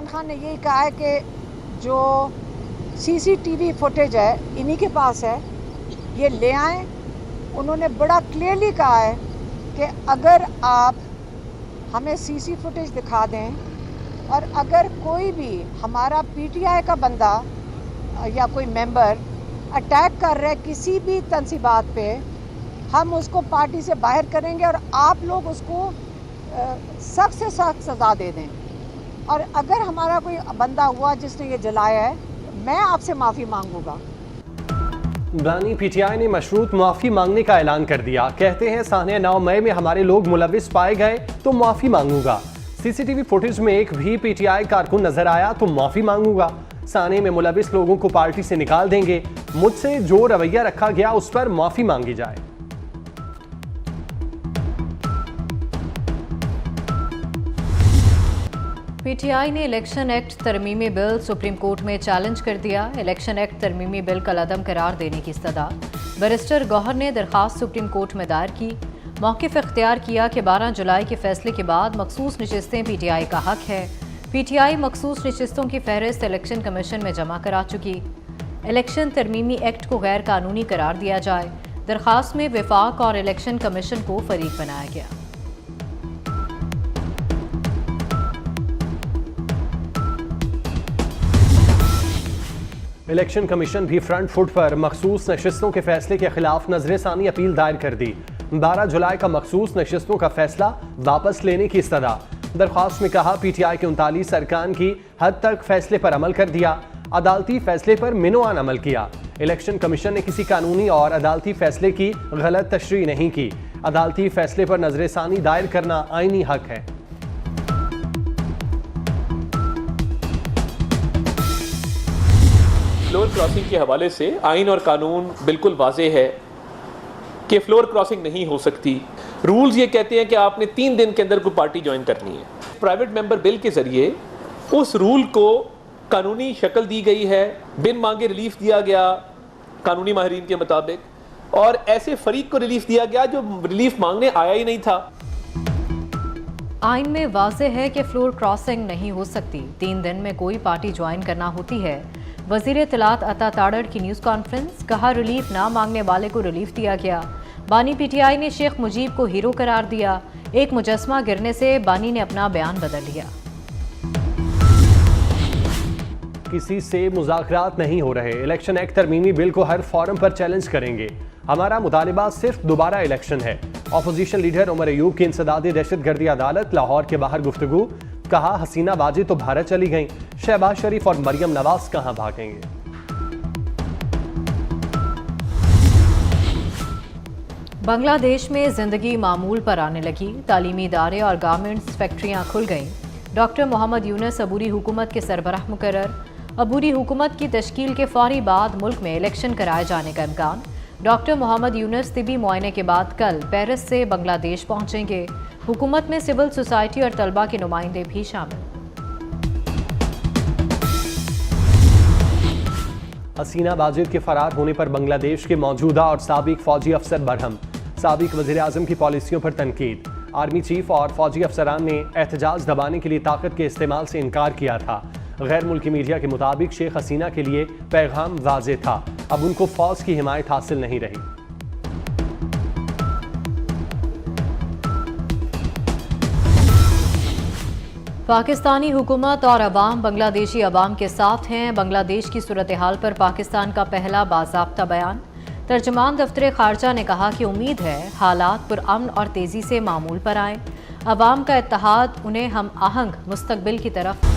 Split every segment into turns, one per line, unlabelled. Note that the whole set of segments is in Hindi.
इमरान खान ने यही कहा है कि जो सीसीटीवी फुटेज है इन्हीं के पास है, ये ले आएं। उन्होंने बड़ा क्लियरली कहा है कि अगर आप हमें सीसी फुटेज दिखा दें और अगर कोई भी हमारा पीटीआई का बंदा या कोई मेंबर अटैक कर रहा है किसी भी तंसीबात पे, हम उसको पार्टी से बाहर करेंगे और आप लोग उसको सख्त से सख्त सज़ा दे दें। और अगर हमारा कोई बंदा हुआ जिसने ये जलाया है, मैं आपसे माफ़ी मांगूंगा।
बानी पीटीआई ने मशरूत माफ़ी मांगने का ऐलान कर दिया। कहते हैं सानिया 9 मई में हमारे लोग मुलविस पाए गए तो माफ़ी मांगूंगा। सीसीटीवी फुटेज में एक भी पीटीआई कारकुन नजर आया तो माफ़ी मांगूंगा। साने में मुलविस लोगों को पार्टी से निकाल देंगे। मुझसे जो रवैया रखा गया उस पर माफ़ी मांगी जाए।
पीटीआई ने इलेक्शन एक्ट तरमीमी बिल सुप्रीम कोर्ट में चैलेंज कर दिया। इलेक्शन एक्ट तरमीमी बिल का लदम करार देने की इस्तदा बैरिस्टर गौहर ने दरख्वास्त सुप्रीम कोर्ट में दायर की। मौक़िफ़ इख्तियार किया कि 12 जुलाई के फैसले के बाद मखसूस नशिस्तें पीटीआई का हक है। पीटीआई मखसूस नशिस्तों की फहरिस्त इलेक्शन कमीशन में जमा करा चुकी। इलेक्शन तरमीमी एक्ट को गैर कानूनी करार दिया जाए। दरख्वास्त में विफाक और इलेक्शन कमीशन को फरीक बनाया गया।
इलेक्शन कमीशन भी फ्रंट फुट पर मखसूस नशिस्तों के फैसले के खिलाफ नजरसानी अपील दायर कर दी। 12 जुलाई का मखसूस नशिस्तों का फैसला वापस लेने की इस्तदा। दरख्वास्त में कहा पीटीआई के 39 अरकान की हद तक फैसले पर अमल कर दिया, अदालती फैसले पर मिनोआन अमल किया। इलेक्शन कमीशन ने किसी कानूनी और अदालती फैसले की गलत तशरीह नहीं की। अदालती फैसले पर नजरसानी दायर करना आईनी हक है।
फ्लोर क्रॉसिंग के हवाले से आइन और कानून बिल्कुल वाज़ेह है कि फ्लोर क्रॉसिंग नहीं हो सकती। रूल्स ये कहते हैं कि आपने 3 दिन के अंदर कोई पार्टी ज्वाइन करनी है। प्राइवेट मेंबर बिल के ज़रिए उस रूल को कानूनी शक्ल दी गई है, बिन मांगे रिलीफ दिया गया कानूनी माहिरीन के मुताबिक, और ऐसे फरीक को रिलीफ दिया गया जो रिलीफ मांगने आया ही नहीं था।
आइन में वाज़ेह है कि फ्लोर क्रॉसिंग नहीं हो सकती। 3 दिन में कोई पार्टी ज्वाइन करना होती है। वज़ीर इत्तलात अता ताड़ड़ की न्यूज़ कॉन्फ्रेंस, कहा रिलीफ ना मांगने वाले को रिलीफ दिया गया। बानी पीटीआई ने शेख मुजीब को हीरो करार दिया। एक मुजस्मा गिरने से बानी ने अपना बयान बदल लिया।
किसी से मुज़ाकरात नहीं हो रहे। इलेक्शन एक्ट तरमीमी बिल को हर फोरम पर चैलेंज करेंगे। हमारा मुतालिबा सिर्फ दोबारा इलेक्शन है। अपोजिशन लीडर उमर अयूब की इंसदादी दहशतगर्दी अदालत लाहौर के बाहर गुफ्तगू। कहा हसीना बाजी तो भारत चली गईं, शहबाज शरीफ और मरियम नवाज कहां भागेंगे।
बांग्लादेश में जिंदगी मामूल पर आने लगी। तालीमी इदारे और गारमेंट्स फैक्ट्रियां खुल गईं। डॉक्टर मोहम्मद यूनुस अबूरी हुकूमत के सरबराह मुकर्रर। अबूरी हुकूमत की तश्कील के फौरी बाद मुल्क में इलेक्शन कराए जाने का इम्कान। डॉक्टर मोहम्मद यूनुस तिबी मुआयने के बाद कल पेरिस से बांग्लादेश पहुंचेंगे। हुकूमत में सिविल सोसाइटी और तलबा के नुमाइंदे भी शामिल।
हसीना बाजिद के फरार होने पर बांग्लादेश के मौजूदा और साबिक फौजी अफसर बरहम। साबिक वज़ीर आज़म की पॉलिसियों पर तनकीद। आर्मी चीफ और फौजी अफसरान ने एहतजाज दबाने के लिए ताकत के इस्तेमाल से इनकार किया था। गैर मुल्की मीडिया के मुताबिक शेख हसीना के लिए पैगाम वाज़ेह था, अब उनको फौज की हिमायत हासिल नहीं रही।
पाकिस्तानी हुकूमत और अवाम बांग्लादेशी अवाम के साथ हैं। बांग्लादेश की सूरत हाल पर पाकिस्तान का पहला बाज़ाब्ता बयान। तर्जमान दफ्तर खारजा ने कहा कि उम्मीद है हालात पुरअमन और तेज़ी से मामूल पर आएँ। अवाम का इत्तेहाद उन्हें हम आहंग मुस्तकबिल की तरफ।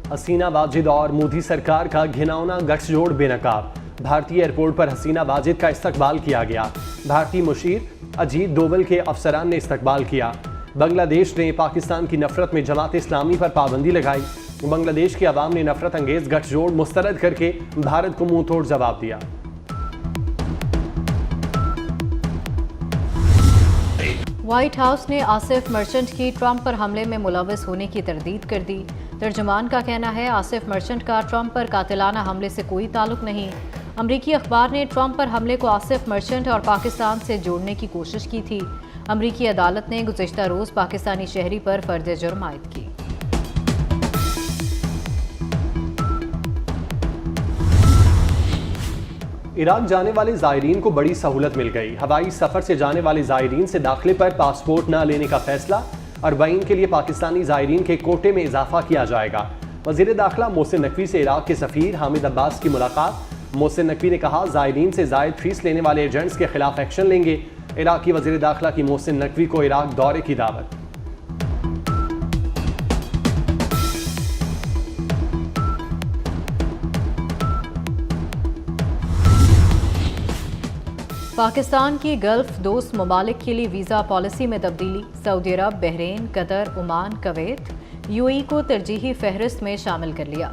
हसीना वाजिद और मोदी सरकार का घिनौना गठजोड़ बेनकाब। भारतीय एयरपोर्ट पर हसीना वाजिद का इस्तकबाल किया गया। भारतीय मुशीर अजीत डोवल के अफसरान ने इस्तकबाल किया। बांग्लादेश ने पाकिस्तान की नफरत में जमात इस्लामी पर पाबंदी लगाई। बांग्लादेश के अवाम ने नफरत अंगेज गठजोड़ मुस्तरद करके भारत को मुंह तोड़ जवाब दिया।
व्हाइट हाउस ने आसिफ मर्चेंट की ट्रंप पर हमले में मुलविस होने की तरदीद कर दी। तर्जुमान का कहना है आसिफ मर्चेंट का ट्रंप पर कातिलाना हमले से कोई ताल्लुक नहीं। अमरीकी अखबार ने ट्रंप पर हमले को आसिफ मर्चेंट और पाकिस्तान से जोड़ने की कोशिश की थी। अमरीकी अदालत ने गुज़िश्ता रोज़ पाकिस्तानी शहरी पर फर्द जुर्म आयद की।
इराक जाने वाले ज़ायरीन को बड़ी सहूलत मिल गई। हवाई सफ़र से जाने वाले ज़ायरीन से दाखिले पर पासपोर्ट न लेने का फैसला। अरबाइन के लिए पाकिस्तानी ज़ायरीन के कोटे में इजाफा किया जाएगा। वज़ीर दाखिला मोहसिन नकवी से इराक के सफ़ीर हामिद अब्बास की मुलाकात। मोहसिन नकवी ने कहा, ज़ायरीन से ज़ायद फीस लेने वाले एजेंट्स के खिलाफ एक्शन लेंगे। इराकी वज़ीर दाखिला की मोहसिन नकवी को इराक दौरे की दावत।
पाकिस्तान की गल्फ दोस्त ममालिक के लिए वीज़ा पॉलिसी में तब्दीली। Saudi Arab, Bahrain, Qatar, Oman, Kuwait, UAE को तरजीही फहरिस्त में शामिल कर लिया।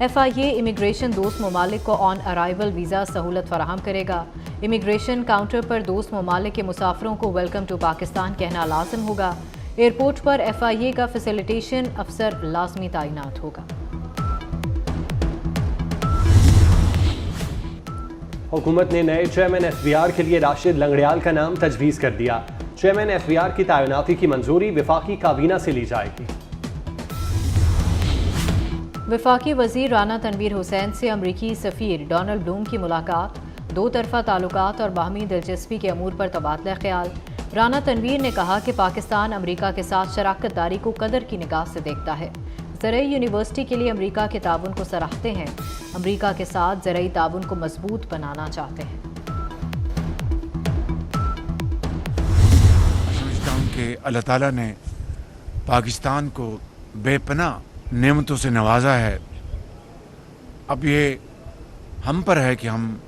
FIA इमिग्रेशन दोस्त ममालिक को ऑन अराइवल वीज़ा सहूलत फराहम करेगा। इमिग्रेशन काउंटर पर दोस्त ममालिक के मुसाफिरों को वेलकम टू पाकिस्तान कहना लाजिम होगा। एयरपोर्ट पर FIA का फैसिलिटेशन अफसर लाजमी तैनात होगा।
हुकूमत ने नए चेयरमैन FBR के लिए राशिद लंगड़ियाल का नाम तजवीज़ कर दिया। चेयरमैन FBR की तैनाती की मंजूरी वफाकी काबीना से ली जाएगी।
वफाकी वज़ीर राना तनवीर हुसैन से अमरीकी सफ़ीर डोनाल्ड ब्लूम की मुलाकात। दो तरफ़ा ताल्लुकात और बाहमी दिलचस्पी के अमूर पर तबादला ख्याल। राना तनवीर ने कहा कि पाकिस्तान अमरीका के साथ शराकत दारी को कदर की निगाह से देखता है। ज़रई यूनिवर्सिटी के लिए अमरीका के ताउन को सराहते हैं। अमरीका के साथ ज़रई ताउन को मजबूत बनाना चाहते हैं।
समझता हूँ कि अल्लाह ताला ने पाकिस्तान को बेपनाह नेमतों से नवाजा है। अब ये हम पर है कि हम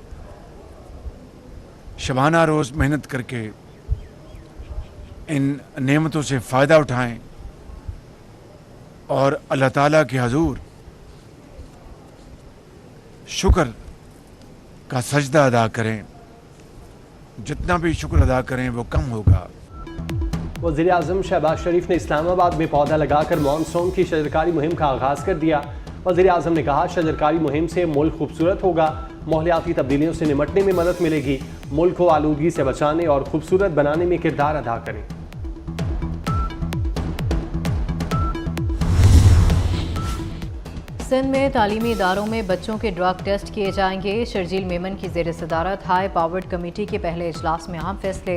शबाना रोज़ मेहनत करके इन नेमतों से फ़ायदा उठाएं और अल्लाह ताला के हजूर शुक्र का सजदा अदा करें। जितना भी शुक्र अदा करें वो कम होगा।
वज़ीर आज़म शहबाज शरीफ ने इस्लामाबाद में पौधा लगाकर मानसून की शजरकारी मुहिम का आगाज़ कर दिया। वज़ीर आज़म ने कहा, शजरकारी मुहिम से मुल्क खूबसूरत होगा, माहौलियाती तब्दीलियों से निपटने में मदद मिलेगी। मुल्क को आलूदगी से बचाने और खूबसूरत बनाने में किरदार अदा करें।
सिंध में तालीमी इदारों में बच्चों के ड्रग टेस्ट किए जाएंगे। शर्जील मेमन की ज़ेर सदारत हाई पावर्ड कमेटी के पहले इजलास में अहम फैसले।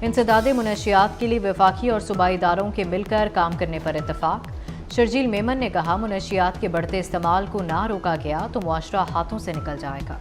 इंसदादे मुनशियात के लिए वफाकी और सूबाई इदारों के मिलकर काम करने पर इत्तफाक। शर्जील मेमन ने कहा, मुनशियात के बढ़ते इस्तेमाल को ना रोका गया तो मुआशरा हाथों से निकल जाएगा।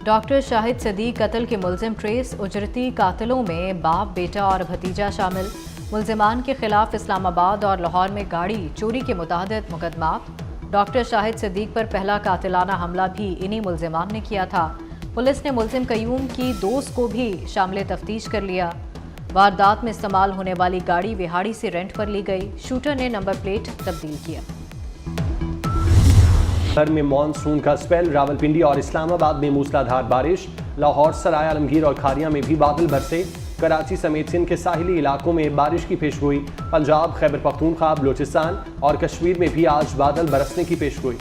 डॉक्टर शाहिद सदीक कत्ल के मुलजिम ट्रेस। उजरती कातिलों में बाप, बेटा और भतीजा शामिल। मुलजिमान के खिलाफ इस्लामाबाद और लाहौर में गाड़ी चोरी के मुतअद्दिद मुकदमात। डॉक्टर शाहिद सदीक पर पहला कातिलाना हमला भी इन्हीं मुलजिमान ने किया था। पुलिस ने मुलजिम कयूम की दोस्त को भी शामिल तफ्तीश कर लिया। वारदात में इस्तेमाल होने वाली गाड़ी विहाड़ी से रेंट पर ली गई। शूटर ने नंबर प्लेट तब्दील किया।
भर में मानसून का स्पेल। रावलपिंडी और इस्लामाबाद में मूसलाधार बारिश। लाहौर, सराय आलमगीर और खारिया में भी बादल बरसे। कराची समेत सिंध के साहिली इलाकों में बारिश की पेशगोई। पंजाब, खैबर पख्तूनख्वा, बलोचिस्तान और कश्मीर में भी आज बादल बरसने की पेशगोई।